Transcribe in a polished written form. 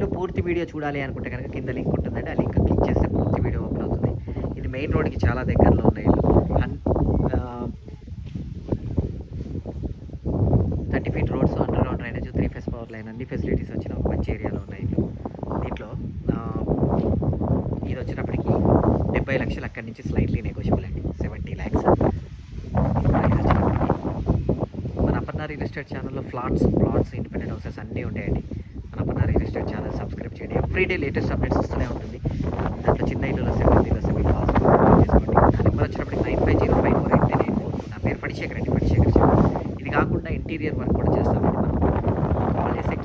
ఇల్లు పూర్తి వీడియో చూడాలి అనుకుంటే కనుక కింద లింక్ ఉంటుందండి. ఆ లింక్ క్లిక్ చేస్తే పూర్తి వీడియో ఓపెన్ అవుతుంది. ఇది మెయిన్ రోడ్కి చాలా దగ్గరలో ఉన్న ఇల్లు. 30 feet roads, under ground drainage, 3 phase power line, అన్ని ఫెసిలిటీస్ వచ్చిన ఒక మంచి ఏరియాలో ఉన్న ఇల్లు. దీంట్లో ఇది వచ్చేటప్పటికి 70 లక్షలు, అక్కడి నుంచి స్లైట్లీ నెగోషియబుల్ అండి. 70 lakhs. మన అపర్ణ రియల్ ఎస్టేట్ ఛానల్లో ప్లాట్స్, ఇండిపెండెంట్ హౌసెస్ అన్నీ ఉంటాయండి. మన Aparna real estate channel subscribe చేయండి. ఎవ్రీడే లేటెస్ట్ అప్డేట్స్ వస్తూనే ఉంటుంది. దాంట్లో చిన్న ఇల్లు సెవెన్ కాల్స్ చేసుకోండి. నా నెంబర్ వచ్చినప్పటికి 95054894. నా పేరు పడిశేఖర్ అండి, పడిశేఖర్. ఇది కాకుండా ఇంటీరియర్ వర్క్ కూడా చేస్తామండి మనం. కాల్ చేస్తే